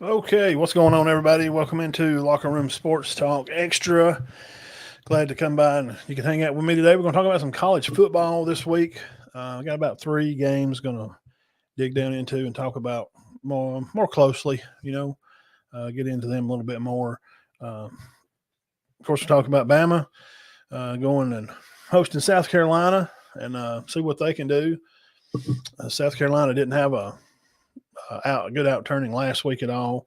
Okay, what's going on, everybody? Welcome into Locker Room Sports Talk Extra. Glad to come by and you can hang out with me today. We're going to talk about some college football this week. I got about three games going to dig down into and talk about more closely. Get into them a little bit more. Of course, we're talking about Bama going and hosting South Carolina and see what they can do. South Carolina didn't have a good outturning last week at all.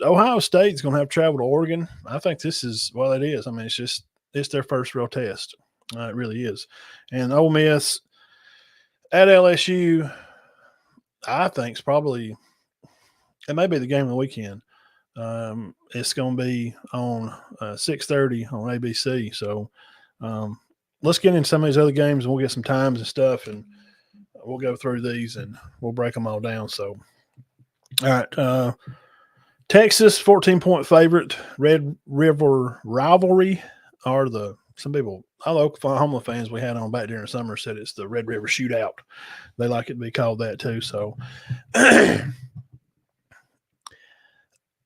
Ohio State's going to have to travel to Oregon. I think this is, well, it is. I mean, it's their first real test. It really is. And Ole Miss at LSU, I think, is probably, it may be the game of the weekend. It's going to be on 6:30 on ABC. So let's get into some of these other games and we'll get some times and stuff and we'll go through these and we'll break them all down. So, all right. Texas, 14-point favorite. Red River Rivalry are some people, all the Oklahoma fans we had on back during the summer said it's the Red River Shootout. They like it to be called that too. So, do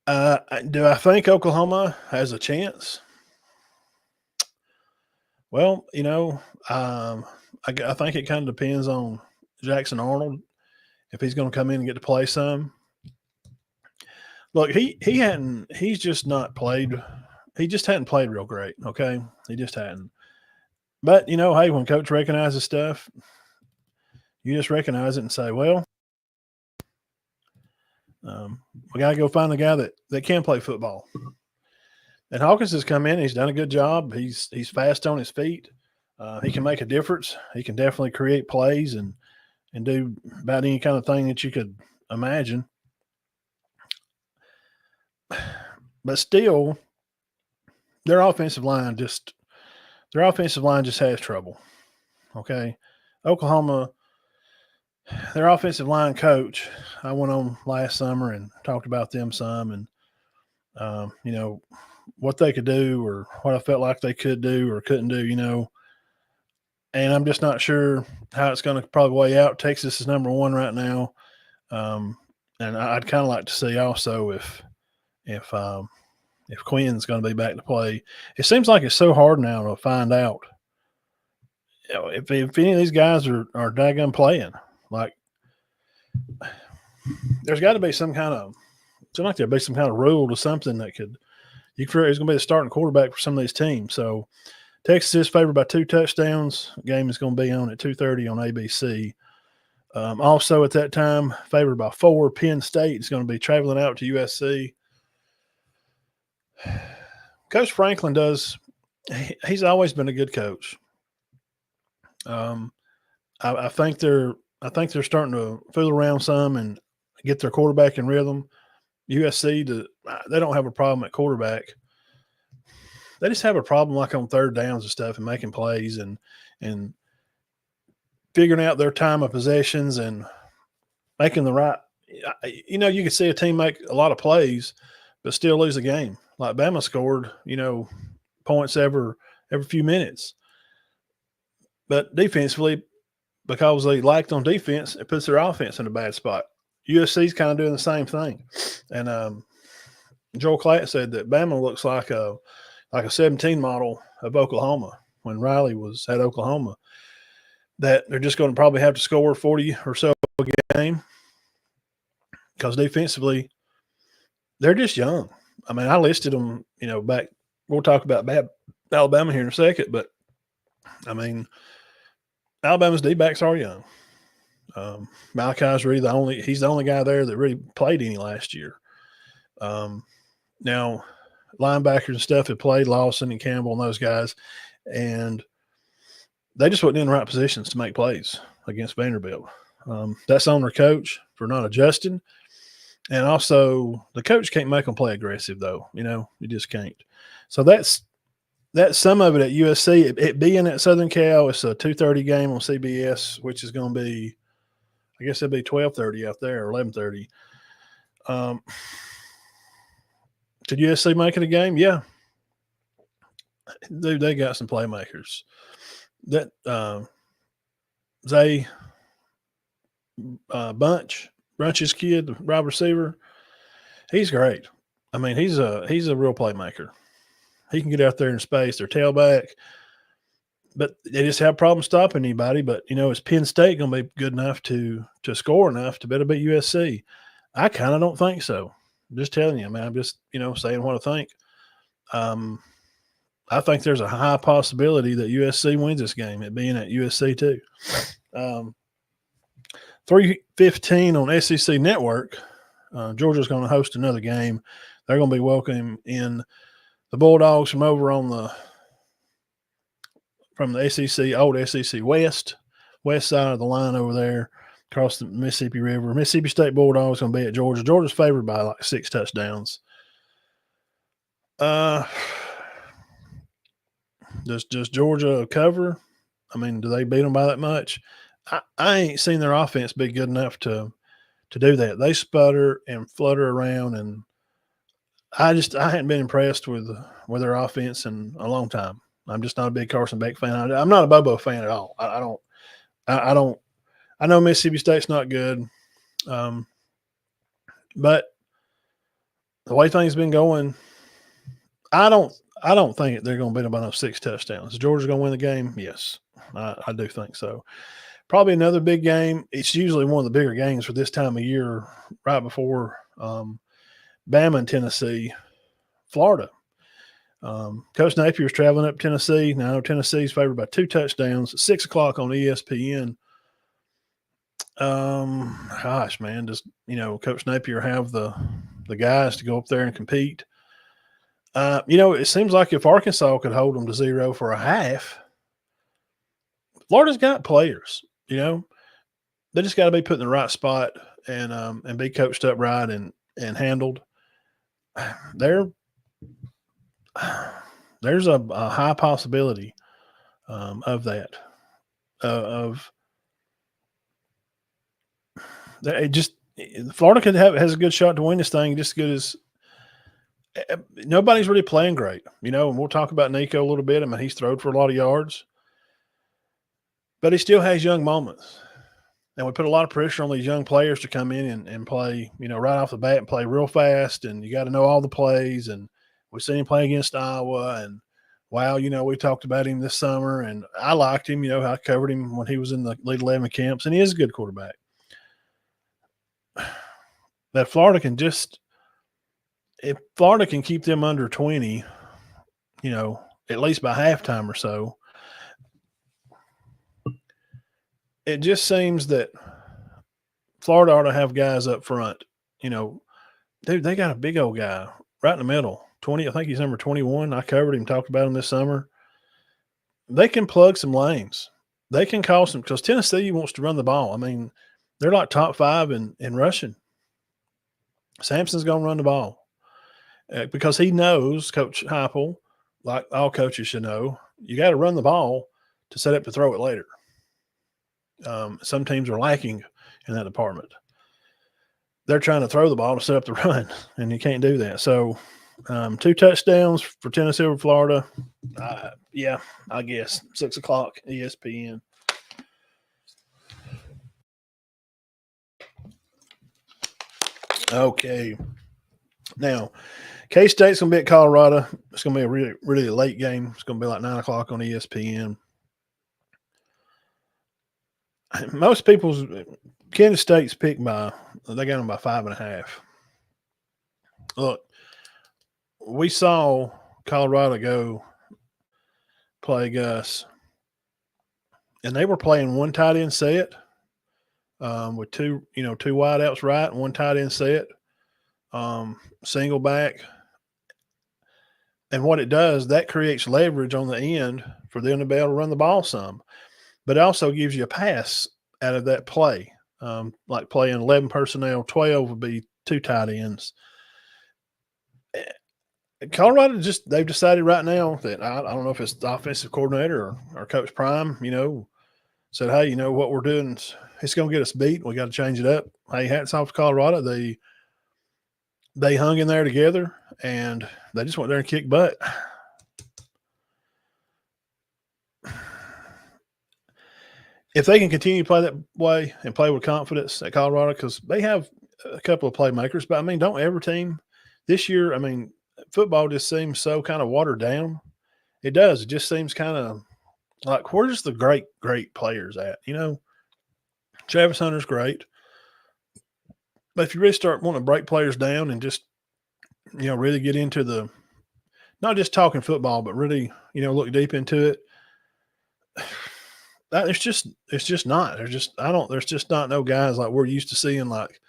I think Oklahoma has a chance? Well, I think it kind of depends on Jackson Arnold if he's going to come in and get to play some. Look, he's just not played. He just hadn't played real great. Okay, he just hadn't. But hey, when coach recognizes stuff, you just recognize it and say, well, we got to go find the guy that can play football. And Hawkins has come in. He's done a good job. He's fast on his feet. He can make a difference. He can definitely create plays and do about any kind of thing that you could imagine. But still, their offensive line just has trouble. Okay, Oklahoma, their offensive line coach. I went on last summer and talked about them some, and what they could do or what I felt like they could do or couldn't do. And I'm just not sure how it's going to probably weigh out. Texas is number one right now, and I'd kind of like to see also if Quinn's going to be back to play. It seems like it's so hard now to find out if any of these guys are daggone playing. Like, there's got to be some kind of rule to something that you can figure it's going to be the starting quarterback for some of these teams. So Texas is favored by 2 touchdowns. The game is going to be on at 2:30 on ABC. Also at that time, favored by 4. Penn State is going to be traveling out to USC. Coach Franklin he's always been a good coach. I think they're starting to fool around some and get their quarterback in rhythm. USC, they don't have a problem at quarterback. They just have a problem like on third downs and stuff and making plays and figuring out their time of possessions and making the right. You can see a team make a lot of plays but still lose a game. Like Bama scored, points every few minutes. But defensively, because they lacked on defense, it puts their offense in a bad spot. USC's kind of doing the same thing. And Joel Klatt said that Bama looks like a 17 model of Oklahoma when Riley was at Oklahoma, that they're just going to probably have to score 40 or so a game because defensively, they're just young. I mean, I listed them, back. We'll talk about Alabama here in a second, but, I mean, Alabama's D-backs are young. Malachi's really he's the only guy there that really played any last year. Now, linebackers and stuff had played, Lawson and Campbell and those guys, and they just wasn't in the right positions to make plays against Vanderbilt. That's on their coach for not adjusting. And also, the coach can't make them play aggressive, though. You just can't. So that's some of it at USC. It being at Southern Cal, it's a 2:30 game on CBS, which is going to be, I guess it'll be 12:30 out there or 11:30. Could USC make it a game? Yeah. Dude, they got some playmakers. That Bunch's kid, the wide receiver, He's great. I mean, he's a real playmaker. He can get out there in space. Their tailback, but they just have problems stopping anybody. But is Penn State going to be good enough to score enough to better beat USC? I kind of don't think so. I'm just telling you, man. I'm just saying what I think. I think there's a high possibility that USC wins this game. It being at USC too. 3:15 on SEC Network. Georgia's going to host another game. They're going to be welcoming in the Bulldogs from over on the SEC, old SEC west side of the line over there, across the Mississippi River. Mississippi State Bulldogs going to be at Georgia. Georgia's favored by like 6 touchdowns. Does Georgia cover? I mean, do they beat them by that much? I ain't seen their offense be good enough to do that. They sputter and flutter around, and I hadn't been impressed with their offense in a long time. I'm just not a big Carson Beck fan. I'm not a Bobo fan at all. I don't. I know Mississippi State's not good, but the way things been going, I don't think they're going to beat them by no 6 touchdowns. Is Georgia going to win the game? Yes, I do think so. Probably another big game. It's usually one of the bigger games for this time of year, right before Bama and Tennessee, Florida. Coach Napier's traveling up Tennessee. Now Tennessee's favored by 2 touchdowns at 6 o'clock on ESPN. Gosh, man, does Coach Napier have the guys to go up there and compete? It seems like if Arkansas could hold them to 0 for a half, Florida's got players. They just got to be put in the right spot and be coached up right and handled. There's a high possibility of that. Florida has a good shot to win this thing, just as good as nobody's really playing great, and we'll talk about Nico a little bit. I mean, he's thrown for a lot of yards, but he still has young moments. And we put a lot of pressure on these young players to come in and play, right off the bat and play real fast. And you got to know all the plays. And we've seen him play against Iowa. And, wow, we talked about him this summer. And I liked him. I covered him when he was in the Elite 11 camps. And he is a good quarterback. That Florida can if Florida can keep them under 20, at least by halftime or so, it just seems that Florida ought to have guys up front. Dude, they got a big old guy right in the middle. 20, I think he's number 21. I covered him, talked about him this summer. They can plug some lanes. They can cause some, because Tennessee wants to run the ball. I mean, they're like top 5 in rushing. Sampson's going to run the ball because he knows, Coach Heupel, like all coaches should know, you got to run the ball to set up to throw it later. Some teams are lacking in that department. They're trying to throw the ball to set up the run, and you can't do that. So 2 touchdowns for Tennessee over Florida. Yeah, I guess 6 o'clock ESPN. Okay. Now, K-State's going to be at Colorado. It's going to be a really, really late game. It's going to be like 9 o'clock on ESPN. Most people's Kansas State's picked by, they got them by 5.5. Look, we saw Colorado go play Gus, and they were playing one tight end set with two wideouts right and one tight end set, single back. And what it does, that creates leverage on the end for them to be able to run the ball some. But it also gives you a pass out of that play. Like playing 11 personnel, 12 would be 2 tight ends. Colorado they've decided right now that I don't know if it's the offensive coordinator or Coach Prime, said, hey, what we're doing, it's going to get us beat. We got to change it up. Hey, hats off to Colorado. They hung in there together, and they just went there and kicked butt. If they can continue to play that way and play with confidence at Colorado, because they have a couple of playmakers, but I mean, don't every team this year? I mean, football just seems so kind of watered down. It does. It just seems kind of like where's the great players at? Travis Hunter's great, but if you really start wanting to break players down and just really get into the not just talking football, but really look deep into it. It's just not. There's just not no guys like we're used to seeing like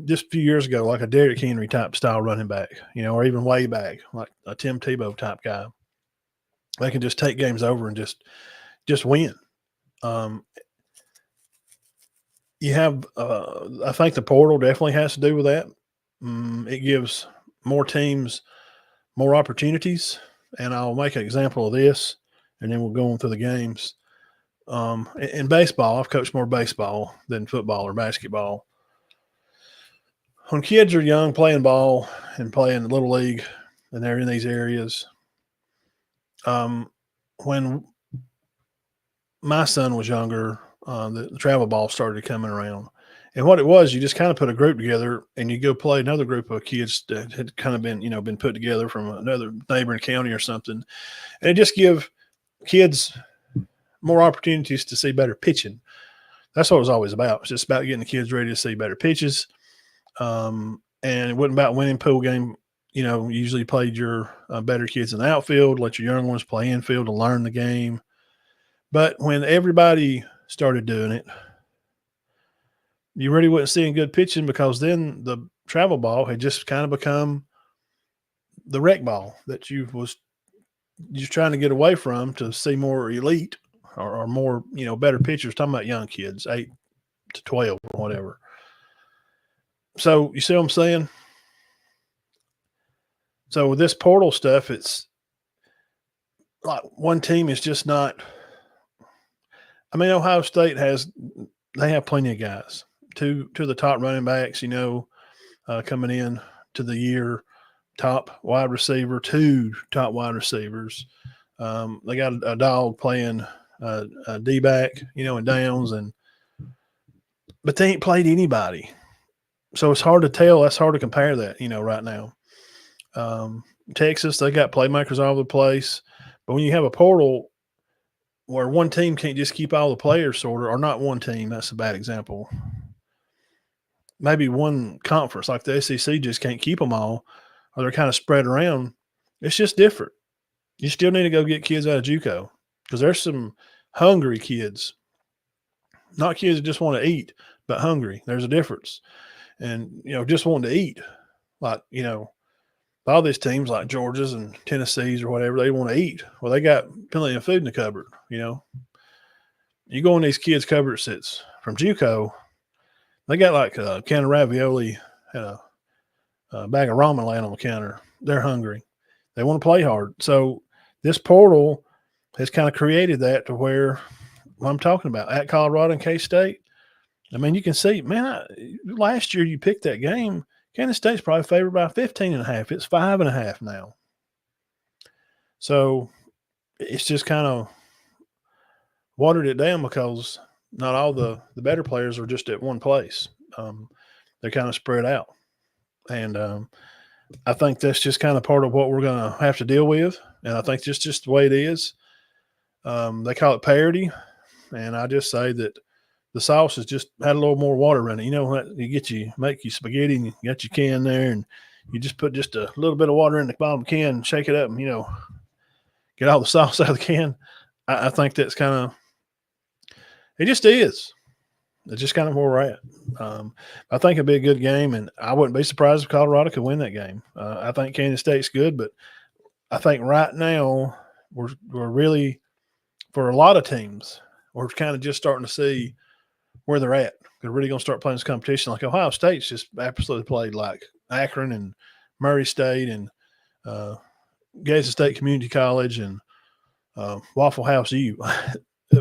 just a few years ago, like a Derrick Henry type style running back, or even way back, like a Tim Tebow type guy. They can just take games over and just win. You have, I think the portal definitely has to do with that. It gives more teams more opportunities, and I'll make an example of this, and then we'll go on through the games. In baseball, I've coached more baseball than football or basketball. When kids are young playing ball and playing little league and they're in these areas, when my son was younger, the travel ball started coming around. And what it was, you just kind of put a group together and you go play another group of kids that had kind of been put together from another neighboring county or something. And it just give kids more opportunities to see better pitching. That's what it was always about. It's just about getting the kids ready to see better pitches. And it wasn't about winning pool game. You usually played your better kids in the outfield, let your young ones play infield to learn the game. But when everybody started doing it, you really wasn't seeing good pitching because then the travel ball had just kind of become the rec ball that you was just trying to get away from to see more elite or more, better pitchers. Talking about young kids, 8 to 12 or whatever. So you see what I'm saying? So with this portal stuff, it's like one team is just not. I mean, Ohio State they have plenty of guys. Two of the top running backs, coming in to the year, top wide receiver, 2 top wide receivers. They got a dog playing D-back, in downs, but they ain't played anybody. So it's hard to tell. That's hard to compare that, right now. Texas, they got playmakers all over the place. But when you have a portal where one team can't just keep all the players sort of, or not one team, that's a bad example. Maybe one conference like the SEC just can't keep them all, or they're kind of spread around. It's just different. You still need to go get kids out of JUCO because there's some hungry kids, not kids that just want to eat, but hungry. There's a difference. And, just wanting to eat, like, all these teams like Georgia's and Tennessee's or whatever, they want to eat. Well, they got plenty of food in the cupboard, You go in these kids' cupboards that's from JUCO, they got like a can of ravioli and a bag of ramen laying on the counter. They're hungry. They want to play hard. So this portal has kind of created that to where what I'm talking about at Colorado and K-State. I mean, you can see, man, last year you picked that game. Kansas State's probably favored by 15.5. It's 5.5 now. So it's just kind of watered it down because not all the better players are just at one place. They're kind of spread out. And I think that's just kind of part of what we're going to have to deal with. And I think just the way it is. They call it parity. And I just say that the sauce has just had a little more water in it. You make your spaghetti and you got your can there and you just put just a little bit of water in the bottom of the can and shake it up and, get all the sauce out of the can. I think that's kind of, it just is. It's just kind of where we're at. I think it'd be a good game, and I wouldn't be surprised if Colorado could win that game. I think Kansas State's good, but I think right now we're really, for a lot of teams, we're kind of just starting to see where they're at. They're really going to start playing this competition. Like Ohio State's just absolutely played like Akron and Murray State and Gadsden State Community College and Waffle House U.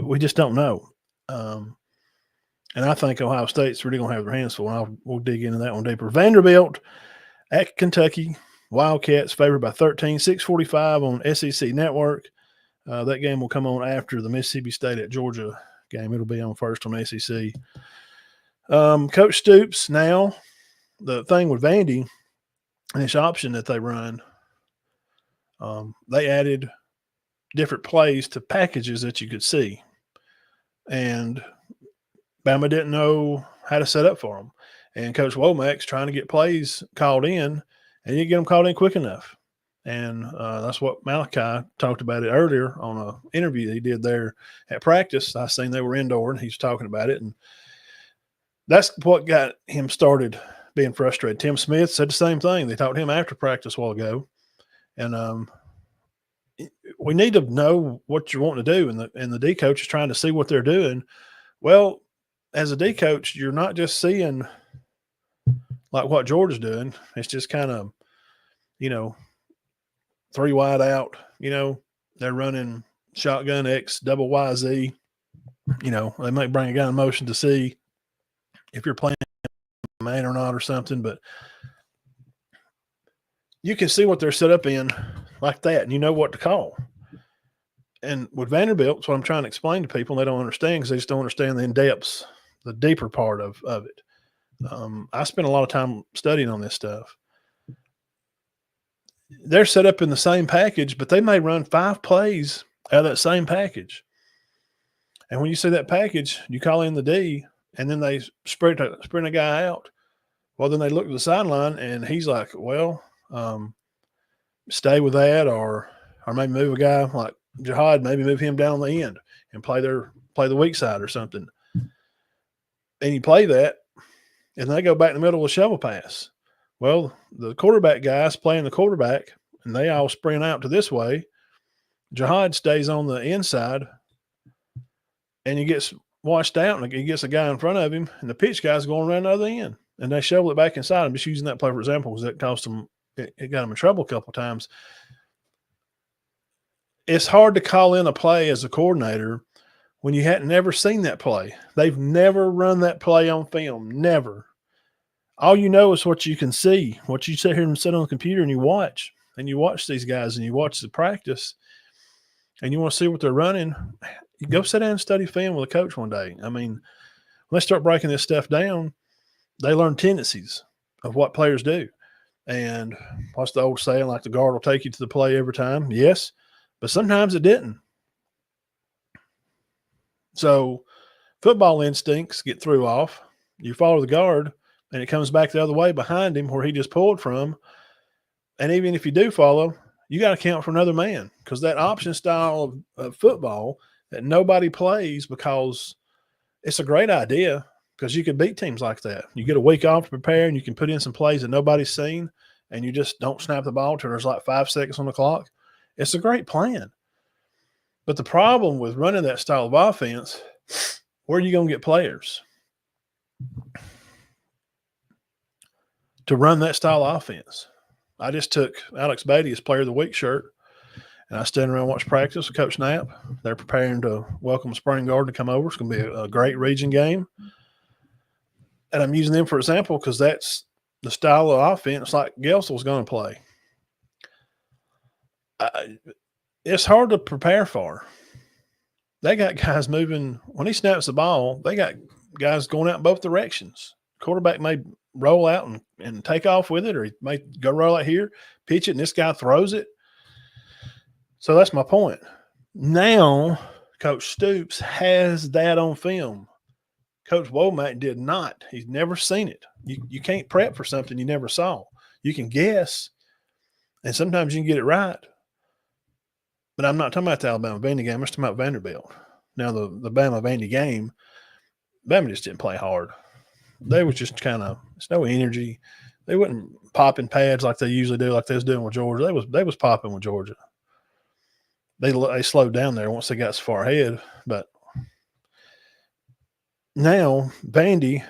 We just don't know. And I think Ohio State's really going to have their hands full, and we'll dig into that one deeper. Vanderbilt at Kentucky. Wildcats favored by 13, 6:45 on SEC Network. That game will come on after the Mississippi State at Georgia game. It'll be on first on SEC. Coach Stoops now, the thing with Vandy and this option that they run, they added different plays to packages that you could see. And Bama didn't know how to set up for them. And Coach Womack's trying to get plays called in, and you get them called in quick enough. And that's what Malachi talked about it earlier on an interview that he did there at practice. I seen they were indoor, and he's talking about it. And that's what got him started being frustrated. Tim Smith said the same thing. They talked to him after practice a while ago. And we need to know what you're wanting to do. And the D coach is trying to see what they're doing. Well, as a D coach, you're not just seeing like what Georgia's doing. It's just kind of, 3 wide out, they're running shotgun X double YZ. They might bring a guy in motion to see if you're playing man or not or something, but you can see what they're set up in like that, and you know what to call. And with Vanderbilt, that's what I'm trying to explain to people, and they don't understand because they just don't understand the in-depths, the deeper part of it. I spent a lot of time studying on this stuff. They're set up in the same package, but they may run 5 plays out of that same package. And when you see that package, you call in the D, and then they sprint a guy out. Well, then they look at the sideline, and he's like, well, stay with that, or maybe move a guy like Jihad, maybe move him down on the end and play the weak side or something. And you play that, and they go back in the middle of a shovel pass. Well, the quarterback guy's playing the quarterback, and they all sprint out to this way. Jihad stays on the inside, and he gets washed out, and he gets a guy in front of him, and the pitch guy's going around the other end, and they shovel it back inside. I'm just using that play for example because that cost them – it got them in trouble a couple of times. It's hard to call in a play as a coordinator when you hadn't never seen that play. They've never run that play on film, never. All you know is what you can see, what you sit here and sit on the computer and you watch these guys and you watch the practice and you want to see what they're running. You go sit down and study film with a coach one day. I mean, when they start breaking this stuff down, they learn tendencies of what players do. And what's the old saying, like the guard will take you to the play every time? Yes, but sometimes it didn't. So football instincts get threw off. You follow the guard, and it comes back the other way behind him where he just pulled from. And even if you do follow, you got to count for another man because that option style of football that nobody plays because it's a great idea because you can beat teams like that. You get a week off to prepare, and you can put in some plays that nobody's seen, and you just don't snap the ball till there's like 5 seconds on the clock. It's a great plan. But the problem with running that style of offense, where are you going to get players to run that style of offense? I just took Alex Beatty's Player of the Week shirt, and I stood around and watched practice with Coach Knapp. They're preparing to welcome Spring Garden to come over. It's going to be a great region game. And I'm using them for example because that's the style of offense like Gelsel's going to play. It's hard to prepare for. They got guys moving. When he snaps the ball, they got guys going out in both directions. Quarterback may roll out and take off with it, or he may go roll out here, pitch it, and this guy throws it. So that's my point. Now, Coach Stoops has that on film. Coach Womack did not. He's never seen it. You can't prep for something you never saw. You can guess, and sometimes you can get it right. But I'm not talking about the Alabama-Vandy game. I'm just talking about Vanderbilt. Now, the Bama-Vandy game, Bama just didn't play hard. They was just kind of – it's no energy. They wasn't popping pads like they usually do, like they was doing with Georgia. They was popping with Georgia. They slowed down there once they got so far ahead. But now, Vandy,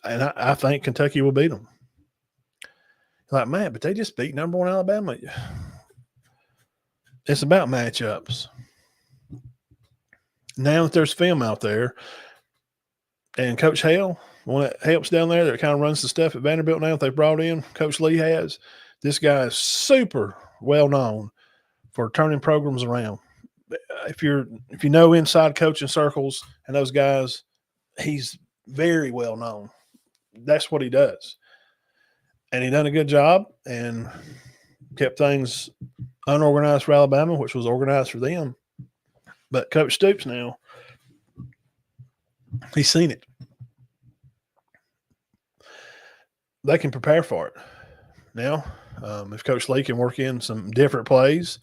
and I think Kentucky will beat them. Like, man, but they just beat number 1 Alabama. It's about matchups. Now that there's film out there, and Coach Hale, one that helps down there that kind of runs the stuff at Vanderbilt now that they've brought in, Coach Lee has, this guy is super well known for turning programs around. If you know inside coaching circles and those guys, he's very well known. that's what he does. And he done a good job and kept things unorganized for Alabama, which was organized for them. But Coach Stoops now, he's seen it. They can prepare for it. Now, if Coach Lee can work in some different plays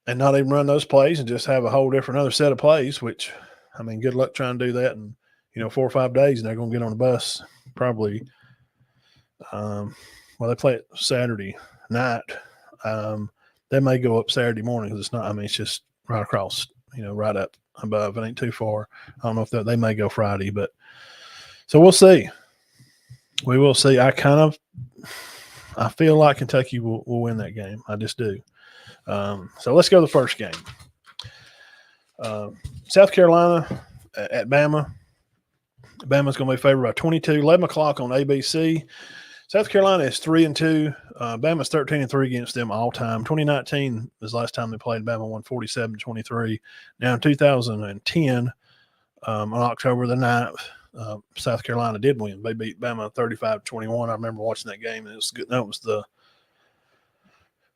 and not even run those plays and just have a whole different other set of plays, which, I mean, good luck trying to do that in, 4 or 5 days, and they're going to get on the bus probably. They play it Saturday night. They may go up Saturday morning because it's not, I mean, it's just right across, right up above. It ain't too far. I don't know if they may go Friday, but so we'll see. We will see. I feel like Kentucky will win that game. I just do. So let's go to the first game. South Carolina at Bama. Bama's going to be favored by 22, 11 o'clock on ABC. South Carolina is 3-2. Bama's 13-3 against them all time. 2019 was the last time they played. Bama won 47-23. Now in 2010, on October the 9th, South Carolina did win. They beat Bama 35-21. I remember watching that game. It was good. That was I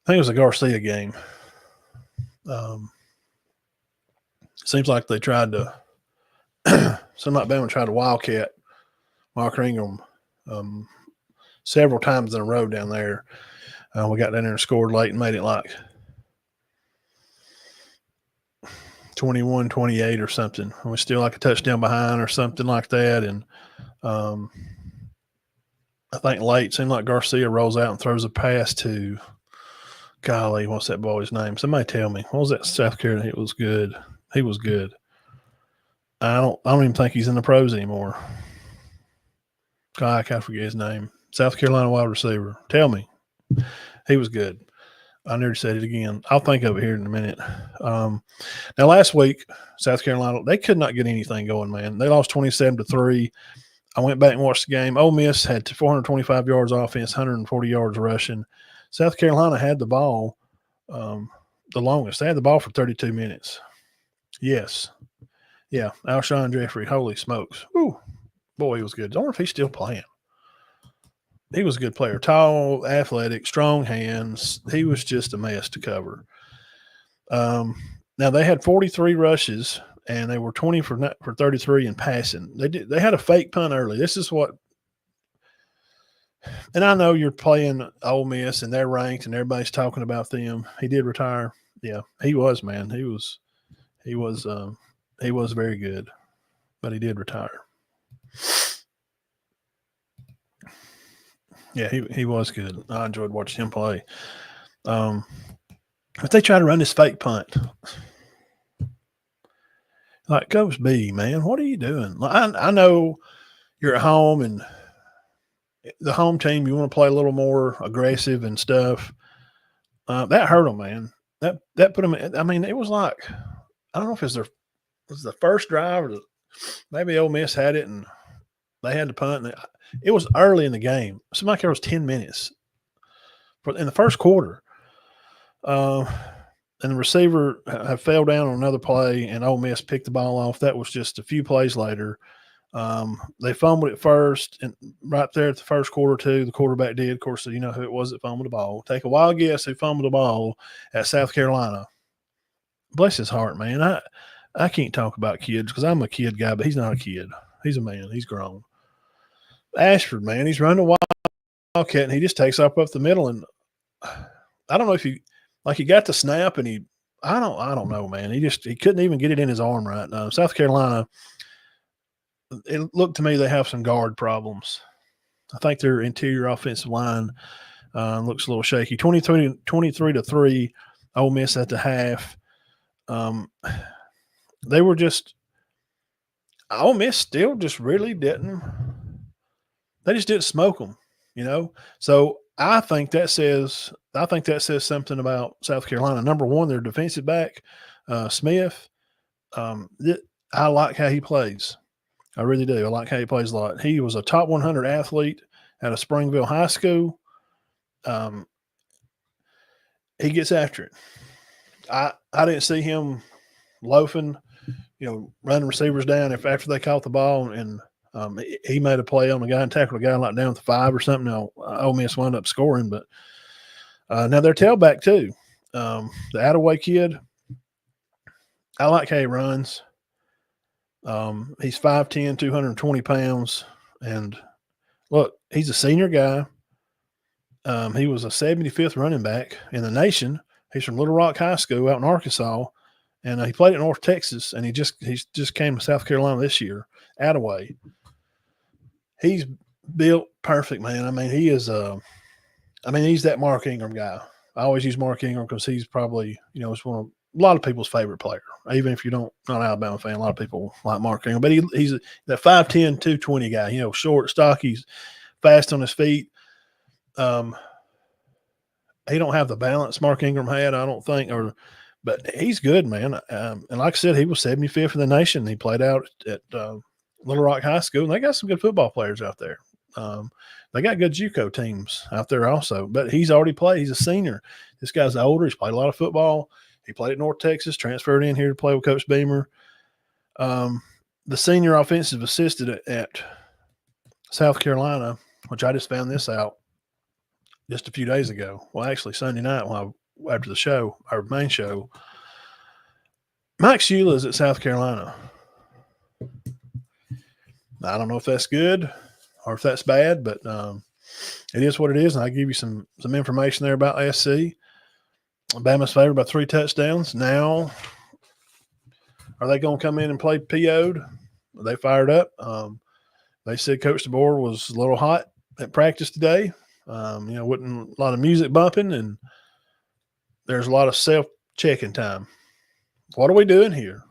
think it was the Garcia game. Seems like they tried to Bama tried to wildcat Mark Ingram several times in a row down there. We got down there and scored late and made it like 21-28 or something. And we still like a touchdown behind or something like that. And I think late, seemed like Garcia rolls out and throws a pass to, golly, what's that boy's name? Somebody tell me. What was that South Carolina? It was good. He was good. I don't even think he's in the pros anymore. God, I can't forget his name. South Carolina wide receiver. Tell me. He was good. I never said it again. I'll think of it here in a minute. Now, last week, South Carolina, they could not get anything going, man. They lost 27-3. I went back and watched the game. Ole Miss had 425 yards offense, 140 yards rushing. South Carolina had the ball the longest. They had the ball for 32 minutes. Yes. Yeah, Alshon Jeffrey, holy smokes. Woo. Boy, he was good. I wonder if he's still playing. He was a good player. Tall, athletic, strong hands. He was just a mess to cover. Now, they had 43 rushes, and they were 20 for 33 in passing. They had a fake punt early. This is what – and I know you're playing Ole Miss, and they're ranked, and everybody's talking about them. He did retire. Yeah, he was, man. He was very good, but he did retire. Yeah, he was good. I enjoyed watching him play. But they try to run this fake punt. Like, Coach B, man, what are you doing? I know you're at home and the home team, you want to play a little more aggressive and stuff. That hurt them, man. That put them – I mean, it was like – I don't know if it was the first drive or maybe Ole Miss had it and they had to punt. And it was early in the game. It seemed like there was 10 minutes in the first quarter. And the receiver fell down on another play, and Ole Miss picked the ball off. That was just a few plays later. They fumbled it first, and right there at the first quarter, too, the quarterback did. Of course, you know who it was that fumbled the ball. Take a wild guess who fumbled the ball at South Carolina. Bless his heart, man. I can't talk about kids because I'm a kid guy, but he's not a kid. He's a man. He's grown. Ashford, man, he's running a wildcat, and he just takes up the middle. And I don't know if he got the snap, and I don't know, man. He couldn't even get it in his arm right now. South Carolina, it looked to me they have some guard problems. I think their interior offensive line looks a little shaky. 23-3, Ole Miss at the half. They were just – Ole Miss still just really didn't – they just didn't smoke them, you know. So I think that says something about South Carolina. Number one, their defensive back, Smith. I like how he plays. I really do. I like how he plays a lot. He was a top 100 athlete out of Springville High School. He gets after it. I didn't see him loafing, running receivers down after they caught the ball and He made a play on a guy and tackled a guy like down with 5 or something. Now, Ole Miss wound up scoring, but now their tailback too. The Attaway kid, I like how he runs. He's 5'10", 220 pounds. And look, he's a senior guy. He was a 75th running back in the nation. He's from Little Rock High School out in Arkansas. And he played at North Texas, and he just came to South Carolina this year, Attaway. He's built perfect, man. I mean, he is he's that Mark Ingram guy. I always use Mark Ingram because he's probably, it's one of a lot of people's favorite player. Even if you not an Alabama fan, a lot of people like Mark Ingram. But he's that 5'10", 220 guy, short, stocky, fast on his feet. He don't have the balance Mark Ingram had, I don't think, but he's good, man. And like I said, he was 75th in the nation. He played out at Little Rock High School, and they got some good football players out there. They got good JUCO teams out there also, but he's already played. He's a senior. This guy's older. He's played a lot of football. He played at North Texas, transferred in here to play with Coach Beamer. The senior offensive assistant at South Carolina, which I just found this out just a few days ago. Well, actually Sunday night after the show, our main show. Mike Shula is at South Carolina. I don't know if that's good or if that's bad, but it is what it is, and I'll give you some information there about SC. Alabama's favored by 3 touchdowns. Now, are they going to come in and play PO'd? Are they fired up? They said Coach DeBoer was a little hot at practice today. Wasn't a lot of music bumping, and there's a lot of self-checking time. What are we doing here?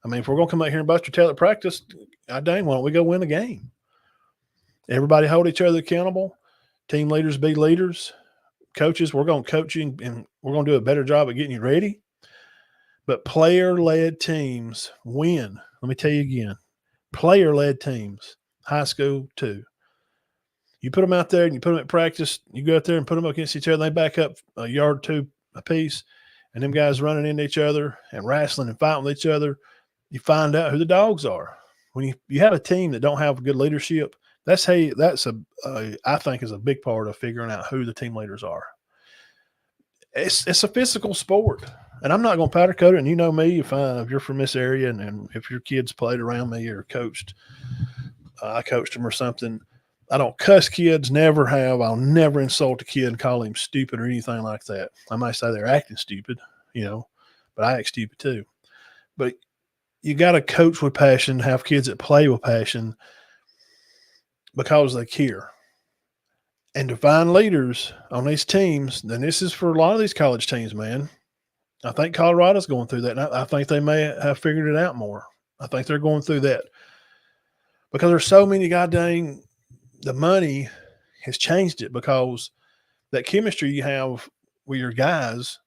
I mean, if we're going to come out here and bust your tail at practice, God dang, why don't we go win the game? Everybody hold each other accountable. Team leaders be leaders. Coaches, we're going to coach you, and we're going to do a better job of getting you ready. But player-led teams win. Let me tell you again. Player-led teams, high school too. You put them out there and you put them at practice, you go out there and put them up against each other, they back up a yard or two apiece, and them guys running into each other and wrestling and fighting with each other, you find out who the dogs are. When you have a team that don't have good leadership, I think is a big part of figuring out who the team leaders are. It's a physical sport, and I'm not going to powder coat it. And you know me, if you're from this area and if your kids played around me or coached, I coached them or something. I don't cuss kids, never have. I'll never insult a kid and call him stupid or anything like that. I might say they're acting stupid, but I act stupid too. But you got to coach with passion, have kids that play with passion because they care. And to find leaders on these teams, then this is for a lot of these college teams, man. I think Colorado's going through that, and I think they may have figured it out more. I think they're going through that because there's so many goddamn – the money has changed it because that chemistry you have with your guys,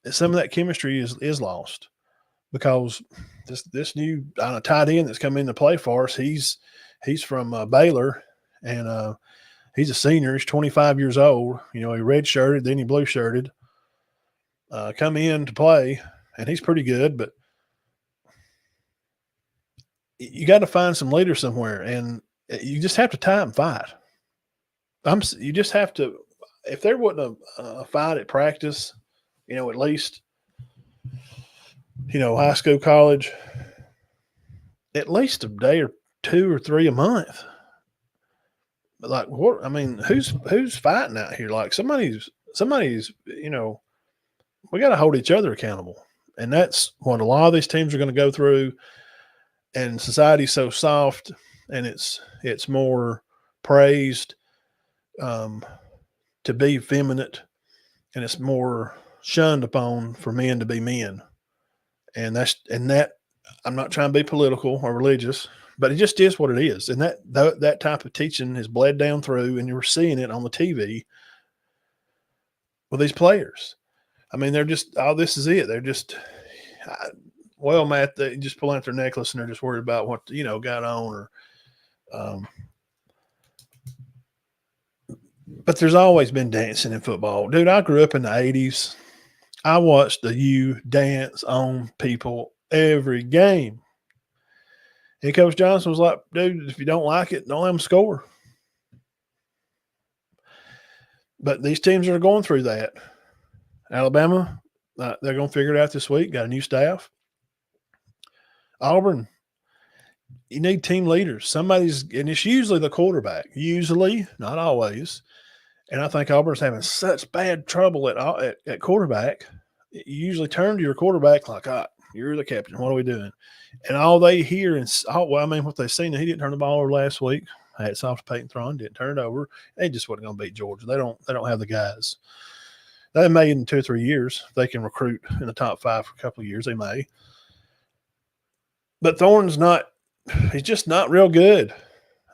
some of that chemistry is lost because this new tight end that's come into play for us, he's from Baylor, and he's a senior. He's 25 years old. He red-shirted, then he blue-shirted. Come in to play, and he's pretty good, but you got to find some leaders somewhere, and you just have to tie and fight. You just have to – if there wasn't a fight at practice, at least, high school, college, at least a day or 2 or 3 a month. But like what? I mean, who's fighting out here? Like somebody's. We got to hold each other accountable, and that's what a lot of these teams are going to go through. And society's so soft, and it's more praised to be feminine, and it's more shunned upon for men to be men. And that I'm not trying to be political or religious, but it just is what it is. And that type of teaching has bled down through, and you're seeing it on the TV with these players. I mean, they're just, this is it. They're just, Matt, they just pull out their necklace and they're just worried about what, got on but there's always been dancing in football. Dude, I grew up in the 80s. I watched the U dance on people every game. And Coach Johnson was like, dude, if you don't like it, don't let them score. But these teams are going through that. Alabama, they're going to figure it out this week. Got a new staff. Auburn, you need team leaders. And it's usually the quarterback. Usually, not always. And I think Auburn's having such bad trouble at quarterback. You usually turn to your quarterback like, you're the captain. What are we doing? And all they hear what they've seen, he didn't turn the ball over last week. Hats off to Peyton Thron, didn't turn it over. They just wasn't going to beat Georgia. They don't have the guys. They may in 2 or 3 years. They can recruit in the top 5 for a couple of years. They may. But Thorne's he's just not real good.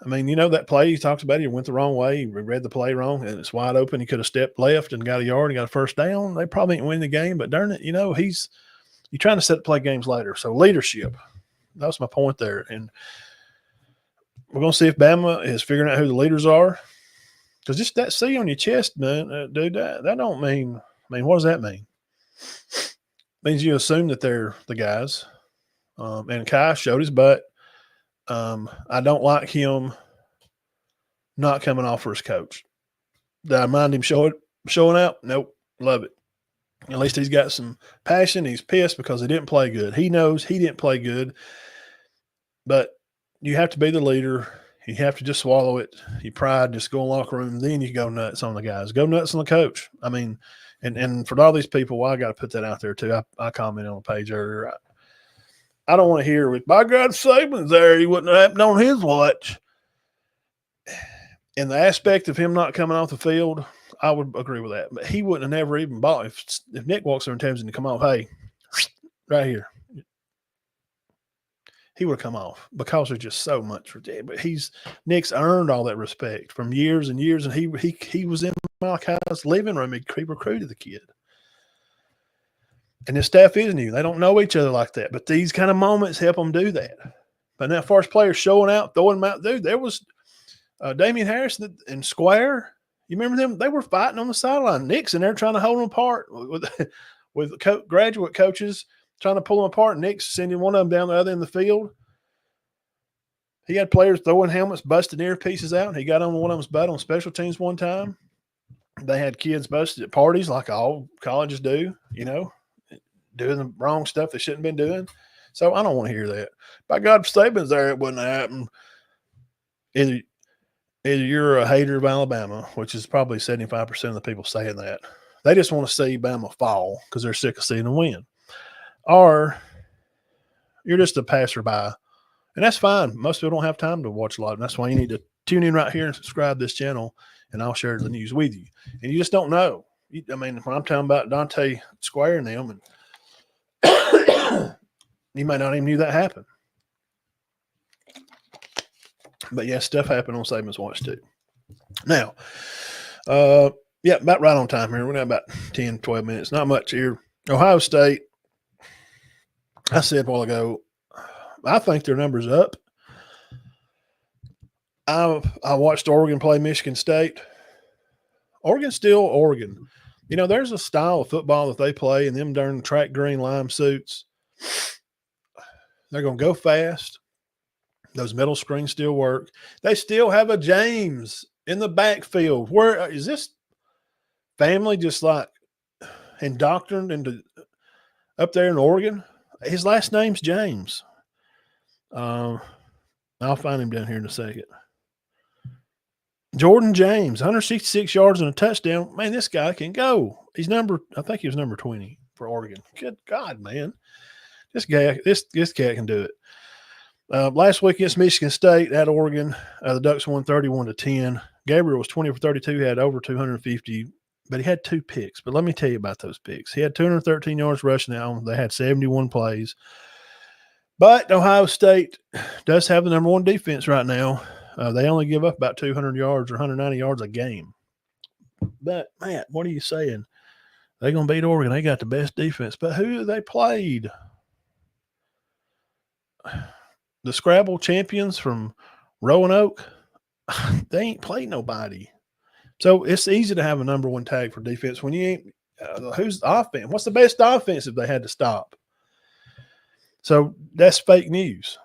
I mean, that play he talks about, he went the wrong way. He read the play wrong, and it's wide open. He could have stepped left and got a yard and got a first down. They probably didn't win the game, but darn it, you're trying to set play games later. So leadership, that was my point there. And we're going to see if Bama is figuring out who the leaders are. Because just that C on your chest, man, dude, that don't mean – what does that mean? It means you assume that they're the guys. And Kai showed his butt. I don't like him not coming off for his coach. Did I mind him showing out? Nope. Love it. At least he's got some passion. He's pissed because he didn't play good. He knows he didn't play good. But you have to be the leader. You have to just swallow it. Your pride, just go in the locker room. Then you go nuts on the guys. Go nuts on the coach. I mean, and for all these people, I got to put that out there too. I commented on the page earlier. I don't want to hear by God, Saban's there. He wouldn't have happened on his watch. In the aspect of him not coming off the field, I would agree with that. But he wouldn't have never even bought if Nick walks over and tells him to come off, hey, right here. He would have come off because there's just so much. But Nick's earned all that respect from years and years, and he was in Malachi's living room. He recruited the kid. And his staff is new. They don't know each other like that. But these kind of moments help them do that. But now, as far as players showing out, throwing them out, dude, there was Damian Harrison and Square. You remember them? They were fighting on the sideline. Nick's in there trying to hold them apart with graduate coaches trying to pull them apart. Nick's sending one of them down the other end of the field. He had players throwing helmets, busting earpieces out. He got on one of them's butt on special teams one time. They had kids busted at parties like all colleges do, doing the wrong stuff they shouldn't have been doing. So I don't want to hear that. By God, if Saban's there, it wouldn't happen. Either you're a hater of Alabama, which is probably 75% of the people saying that. They just want to see Bama fall because they're sick of seeing them win. Or you're just a passerby. And that's fine. Most people don't have time to watch a lot. And that's why you need to tune in right here and subscribe to this channel, and I'll share the news with you. And you just don't know. When I'm talking about Dante Square and them, and you might not even knew that happened. But yeah, stuff happened on Saban's watch too. Now, about right on time here. We're now about 10, 12 minutes. Not much here. Ohio State, I said a while ago, I think their number's up. I watched Oregon play Michigan State. Oregon's still Oregon. There's a style of football that they play in them darn track green lime suits. They're going to go fast. Those middle screens still work. They still have a James in the backfield. Where is this family just like indoctrined into up there in Oregon? His last name's James. I'll find him down here in a second. Jordan James, 166 yards and a touchdown. Man, this guy can go. I think he was number 20 for Oregon. Good God, man. This cat can do it. Last week against Michigan State at Oregon, the Ducks won 31-10. Gabriel was 20 for 32, had over 250, but he had 2 picks. But let me tell you about those picks. He had 213 yards rushing out. They had 71 plays. But Ohio State does have the number 1 defense right now. They only give up about 200 yards or 190 yards a game. But, Matt, what are you saying? They're going to beat Oregon. They got the best defense. But who they played? The Scrabble champions from Roanoke? They ain't played nobody. So it's easy to have a number 1 tag for defense when you ain't who's the offense? What's the best offense if they had to stop? So that's fake news.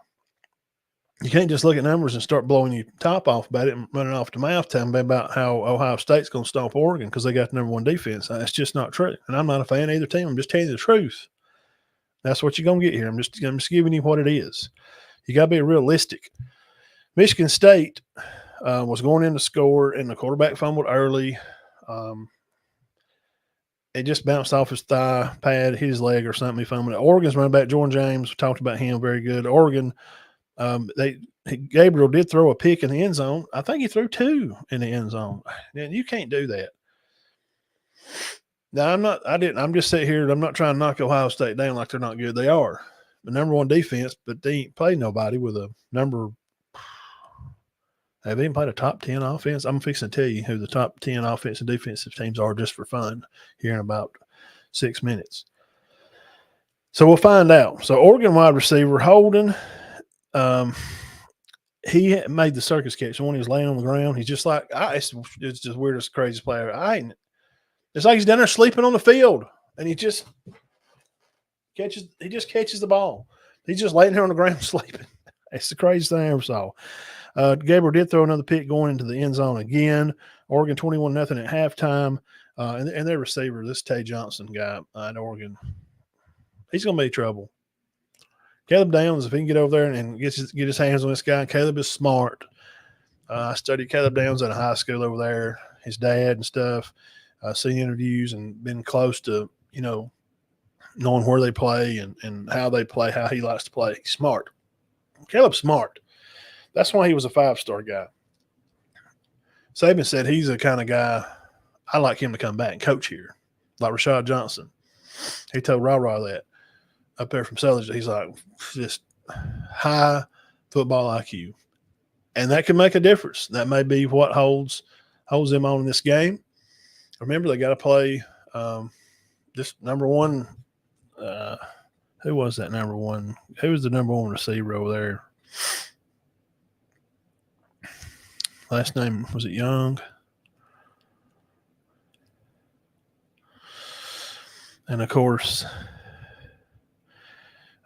you can't just look at numbers and start blowing your top off about it and running off the mouth telling me about how Ohio State's going to stomp Oregon because they got the number one defense. That's just not true. And I'm not a fan of either team. I'm just telling you the truth. That's what you're going to get here. I'm just giving you what it is. You got to be realistic. Michigan State was going in to score, and the quarterback fumbled early. It just bounced off his thigh pad, hit his leg or something. He fumbled it. Oregon's running back, Jordan James, we talked about him, very good. Oregon, Gabriel did throw a pick in the end zone. I think he threw 2 in the end zone. And you can't do that. Now, I'm just sitting here. I'm not trying to knock Ohio State down like they're not good. They are the number one defense, but they ain't played nobody with a number. Have they even played a top 10 offense? I'm fixing to tell you who the top 10 offensive and defensive teams are just for fun here in about 6 minutes. So we'll find out. So Oregon wide receiver Holden, he made the circus catch. And when he was laying on the ground, he's just like, it's just weirdest, craziest player. It's like he's down there sleeping on the field, and he just catches the ball. He's just laying there on the ground sleeping. It's the craziest thing I ever saw. Gabriel did throw another pick going into the end zone again. Oregon 21-0 at halftime. And their receiver, this Tay Johnson guy at Oregon, he's going to be trouble. Caleb Downs, if he can get over there and get his hands on this guy, Caleb is smart. I studied Caleb Downs at a high school over there, his dad and stuff. Seen interviews and been close to, knowing where they play and how they play, how he likes to play. He's smart. Caleb's smart. That's why he was a 5-star guy. Saban said he's the kind of guy I like him to come back and coach here, like Rashad Johnson. He told Ra that up there from Southern. He's like, just high football IQ. And that can make a difference. That may be what holds them on in this game. Remember, they got to play this number one. Who was that number one? Who was the number one receiver over there? Last name, was it Young? And, of course,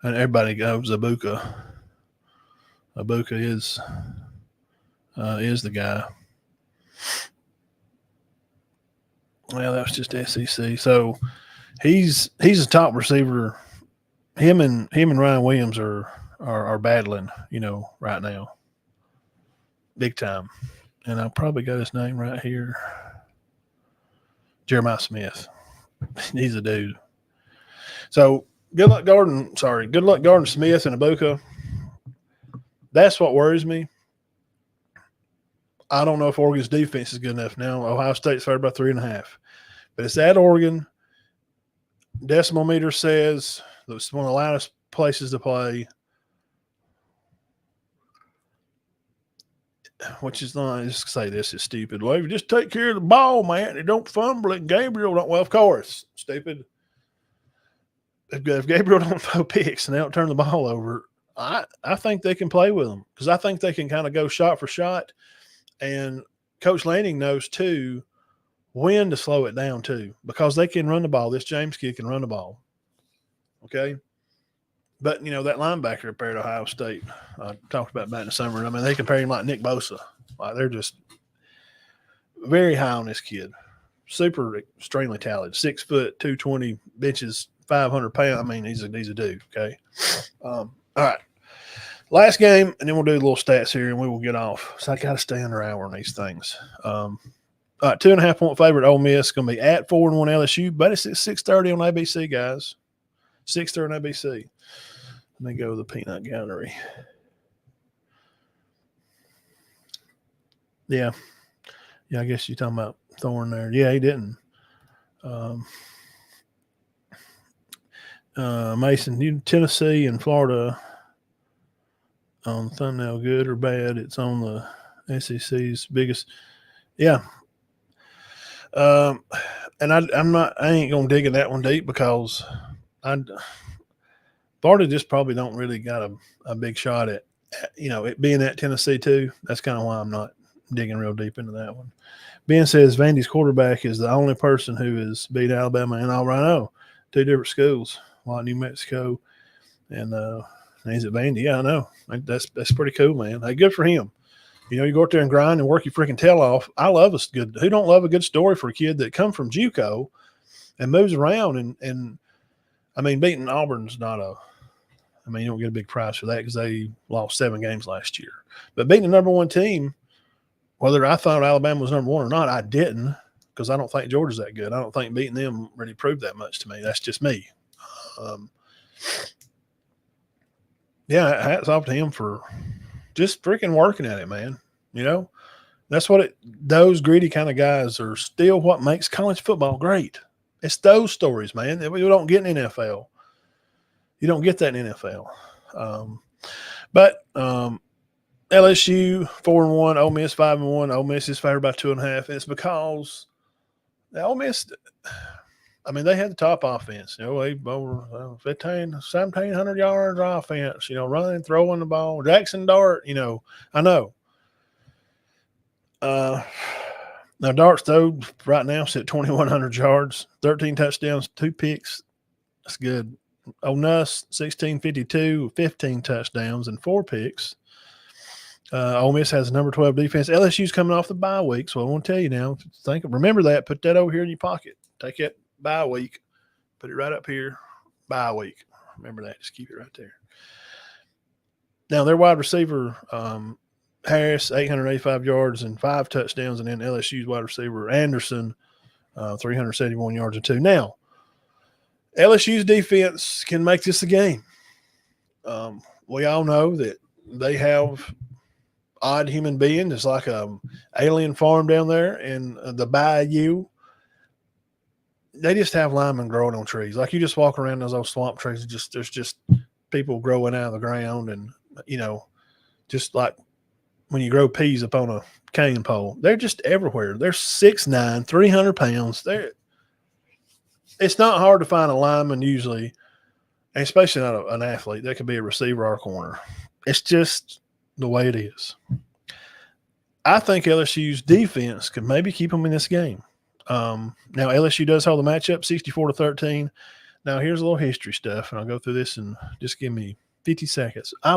and everybody goes Ibuka. Ibuka is the guy. Well, that was just SEC. So he's a top receiver. Him and Ryan Williams are battling, right now. Big time. And I probably got his name right here. Jeremiah Smith. He's a dude. So good luck Garden Smith and Ibuka. That's what worries me. I don't know if Oregon's defense is good enough now. Ohio State's favored by 3.5. But it's at Oregon. Decimal meter says it's one of the loudest places to play. Which is not, just say this is stupid. Well, you just take care of the ball, man. And don't fumble it. Gabriel don't. Well, of course, stupid. If Gabriel don't throw picks and they don't turn the ball over, I think they can play with them because I think they can kind of go shot for shot. And Coach Lanning knows, too, when to slow it down, too, because they can run the ball. This James kid can run the ball. Okay? But, that linebacker up there at Ohio State, I talked about back in the summer. I mean, they compare him like Nick Bosa. Like, they're just very high on this kid. Super extremely talented. 6 foot, 220, benches 500 pounds. I mean, he's a dude, okay? All right. Last game, and then we'll do a little stats here, and we will get off. So I got to stay under an hour on these things. All right, 2.5-point favorite Ole Miss. Going to be at 4-1 LSU, but it's at 6:30 on ABC, guys. 6:30 on ABC. Let me go to the peanut gallery. Yeah, I guess you're talking about Thorne there. Yeah, he didn't. Mason, Tennessee and Florida on the thumbnail, good or bad? It's on the SEC's biggest. Yeah. And I ain't gonna dig in that one deep because Florida just probably don't really got a big shot at it being at Tennessee too. That's kind of why I'm not digging real deep into that one. Ben says Vandy's quarterback is the only person who has beat Alabama and Alabama. 2 different schools, like New Mexico and And he's at Vandy. Yeah, I know. That's pretty cool, man. Hey, good for him. You know, you go out there and grind and work your freaking tail off. I love us good. Who don't love a good story for a kid that come from JUCO and moves around and I mean, beating Auburn's not a. I mean, you don't get a big prize for that because they lost 7 games last year. But beating the number 1 team, whether I thought Alabama was number 1 or not, I didn't because I don't think Georgia's that good. I don't think beating them really proved that much to me. That's just me. Yeah, hats off to him for just freaking working at it, man. You know, that's what those greedy kind of guys are still what makes college football great. It's those stories, man, that we don't get in NFL. You don't get that in NFL. But LSU 4-1, Ole Miss 5-1. Ole Miss is favored by 2.5. And it's because the Ole Miss, I mean, they had the top offense. You know, they over 1,700 yards offense. You know, running, throwing the ball. Jackson Dart. You know, I know. Now Dart's though right now sit 2,100 yards, 13 touchdowns, 2 picks. That's good. Ole Miss 1,652, 15 touchdowns and 4 picks. Ole Miss has number 12 defense. LSU's coming off the bye week, so I want to tell you now. Remember that. Put that over here in your pocket. Take that bye week. Put it right up here. Bye week. Remember that. Just keep it right there. Now their wide receiver. Harris, 885 yards and 5 touchdowns, and then LSU's wide receiver Anderson, 371 yards and 2. Now, LSU's defense can make this a game. We all know that they have odd human beings. It's like an alien farm down there in the bayou. They just have linemen growing on trees. Like you just walk around those old swamp trees, there's just people growing out of the ground, and you know, just like when you grow peas up on a cane pole. They're just everywhere. They're 6'9", 300 pounds. It's not hard to find a lineman usually, and especially not an athlete. That could be a receiver or a corner. It's just the way it is. I think LSU's defense could maybe keep them in this game. Now, LSU does hold the matchup 64-13. Now, here's a little history stuff, and I'll go through this and just give me 50 seconds. I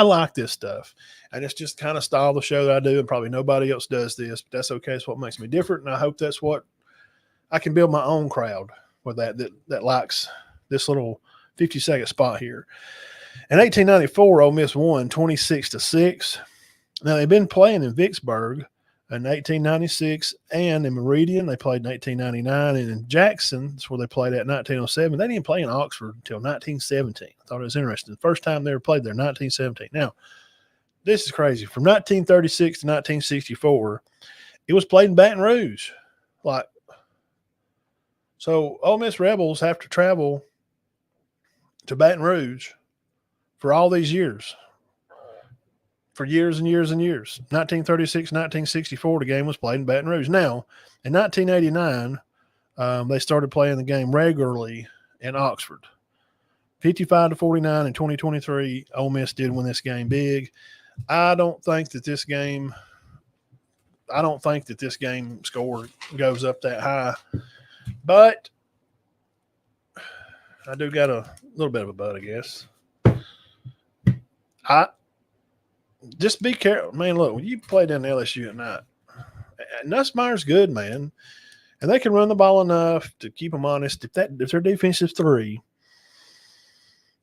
like this stuff, and it's just kind of style of the show that I do, and probably nobody else does this, but that's okay. It's what makes me different, and I hope that's what I can build my own crowd with that likes this little 50-second spot here. In 1894, Ole Miss won 26-6. Now, they've been playing in Vicksburg in 1896 and in Meridian. They played in 1899, and in Jackson, that's where they played at 1907. They didn't play in Oxford until 1917. I thought it was interesting. The first time they ever played there, 1917. Now, this is crazy. From 1936 to 1964, it was played in Baton Rouge. So Ole Miss Rebels have to travel to Baton Rouge for all these years. For years and years and years. 1936, 1964, the game was played in Baton Rouge. Now, in 1989, they started playing the game regularly in Oxford. 55-49 in 2023, Ole Miss did win this game big. I don't think that this game score goes up that high, but I do got a little bit of a but, I guess. Just be careful, man. Look, when you play down LSU at night, Nussmeier's good, man, and they can run the ball enough to keep them honest. If their defensive 3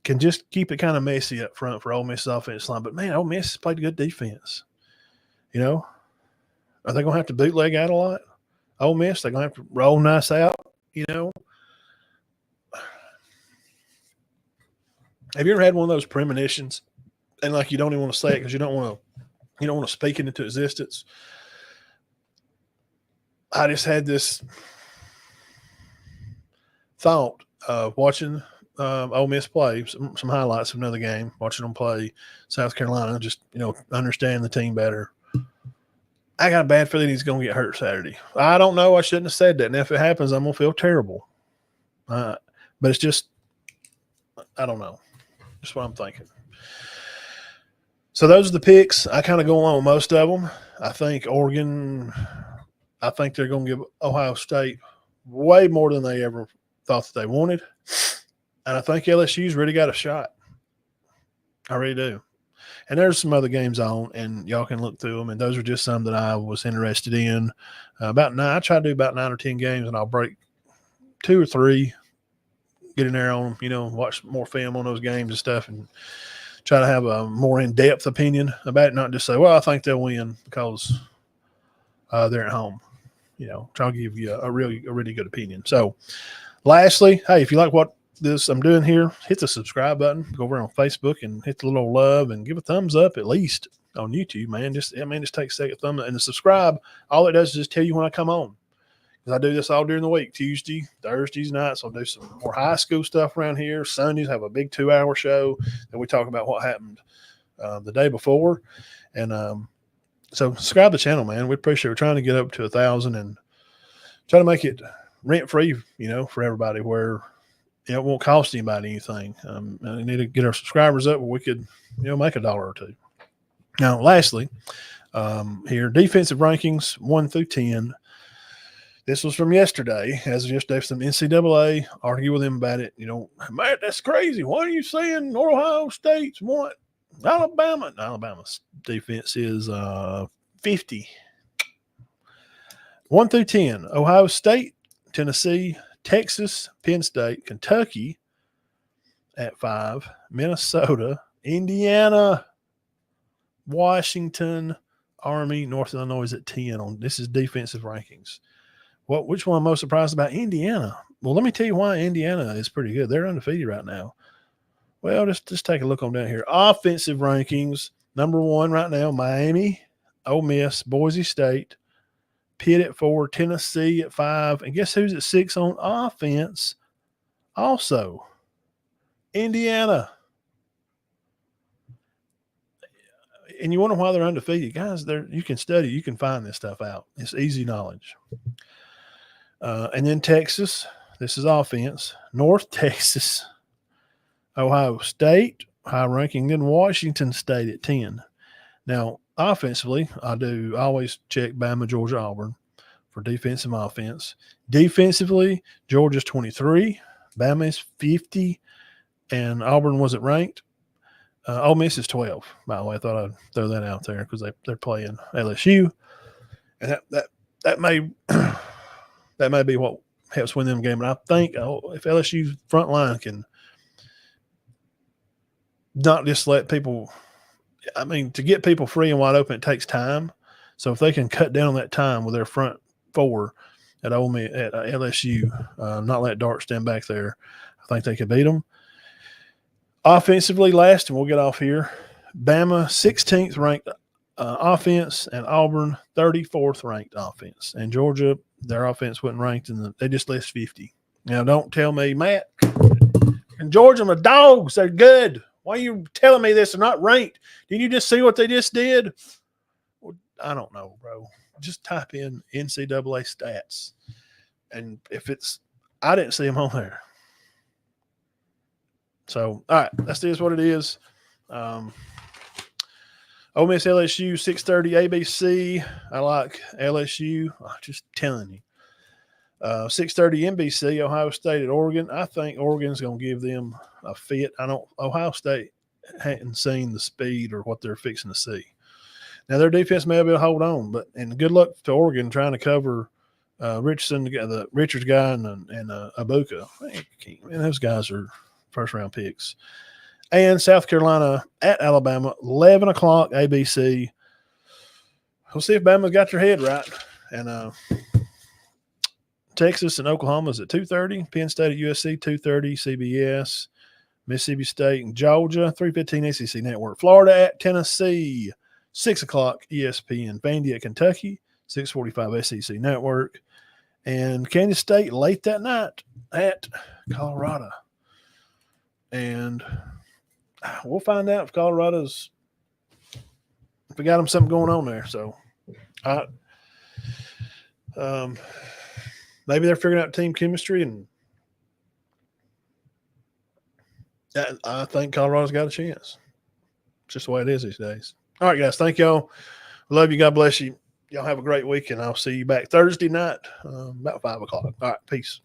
can just keep it kind of messy up front for Ole Miss's offensive line, but man, Ole Miss played good defense. You know, are they going to have to bootleg out a lot? Ole Miss, they're going to have to roll nice out. You know, have you ever had one of those premonitions? And like you don't even want to say it because you don't want to speak it into existence. I just had this thought of watching Ole Miss play some highlights of another game, watching them play South Carolina, just understand the team better. I got a bad feeling he's going to get hurt Saturday. I don't know. I shouldn't have said that. And if it happens, I'm going to feel terrible. But it's just, I don't know. Just what I'm thinking. So those are the picks. I kind of go along with most of them. I think Oregon, I think they're going to give Ohio State way more than they ever thought that they wanted. And I think LSU's really got a shot. I really do. And there's some other games on, and y'all can look through them. And those are just some that I was interested in. I try to do about 9 or 10 games, and I'll break 2 or 3, get in there on them, watch more film on those games and stuff, and try to have a more in-depth opinion about it, not just say, well, I think they'll win because they're at home. Try to give you a really good opinion. So, lastly, hey, if you like what I'm doing here, hit the subscribe button. Go over on Facebook and hit the little love and give a thumbs up at least on YouTube, man. Just take a second thumb and the subscribe. All it does is just tell you when I come on. Because I do this all during the week, Tuesday, Thursdays nights. I'll do some more high school stuff around here. Sundays have a big 2-hour show and we talk about what happened the day before. And so subscribe to the channel, man. We appreciate it. We're trying to get up to 1,000 and try to make it rent-free, for everybody, where it won't cost anybody anything. We need to get our subscribers up where we could, make $1 or $2. Now, lastly, here, defensive rankings 1 through 10. This was from yesterday. As of yesterday, some NCAA argue with him about it. Matt, that's crazy. Why are you saying Ohio State's want Alabama? Alabama's defense is 50. 1 through 10. Ohio State, Tennessee, Texas, Penn State, Kentucky at 5, Minnesota, Indiana, Washington, Army, North Illinois at 10. This is defensive rankings. Which one I'm most surprised about? Indiana. Well, let me tell you why Indiana is pretty good. They're undefeated right now. Well, just take a look on down here. Offensive rankings, number 1 right now, Miami, Ole Miss, Boise State, Pitt at 4, Tennessee at 5, and guess who's at 6 on offense? Also, Indiana. And you wonder why they're undefeated. Guys, you can study. You can find this stuff out. It's easy knowledge. And then Texas. This is offense. North Texas. Ohio State, high ranking. Then Washington State at 10. Now, offensively, I always check Bama, Georgia, Auburn for defensive offense. Defensively, Georgia's 23, Bama is 50, and Auburn wasn't ranked. Ole Miss is 12, by the way. I thought I'd throw that out there because they're playing LSU. And that may that may be what helps win them game. And I think if LSU's front line can not just let people – to get people free and wide open, it takes time. So if they can cut down on that time with their front 4 at Ole Miss, at LSU, not let Dart stand back there, I think they could beat them. Offensively, last, and we'll get off here, Bama 16th ranked offense, and Auburn 34th ranked offense. And Georgia, their offense wasn't ranked, and they just list 50. Now, don't tell me, Matt, and Georgia, my dogs, they're good. Why are you telling me this? They're not ranked. Didn't you just see what they just did? Well, I don't know, bro. Just type in NCAA stats. And if I didn't see them on there. So, all right, that's just what it is. Ole Miss LSU, 6:30 ABC. I like LSU. I'm just telling you. 6:30 NBC, Ohio State at Oregon. I think Oregon's going to give them a fit. Ohio State hadn't seen the speed or what they're fixing to see. Now, their defense may be able to hold on, and good luck to Oregon trying to cover Richardson, the Richards guy, and Abuka. Man, those guys are first-round picks. And South Carolina at Alabama, 11 o'clock ABC. We'll see if Bama's got their head right. And Texas and Oklahoma is at 2:30. Penn State at USC, 2:30. CBS. Mississippi State and Georgia, 3:15 SEC Network. Florida at Tennessee, 6 o'clock ESPN. Vandy at Kentucky, 6:45 SEC Network. And Kansas State late that night at Colorado. And we'll find out if Colorado's – if we got them something going on there. So, maybe they're figuring out team chemistry, and I think Colorado's got a chance. It's just the way it is these days. All right, guys, thank y'all. Love you. God bless you. Y'all have a great week, and I'll see you back Thursday night about 5 o'clock. All right, peace.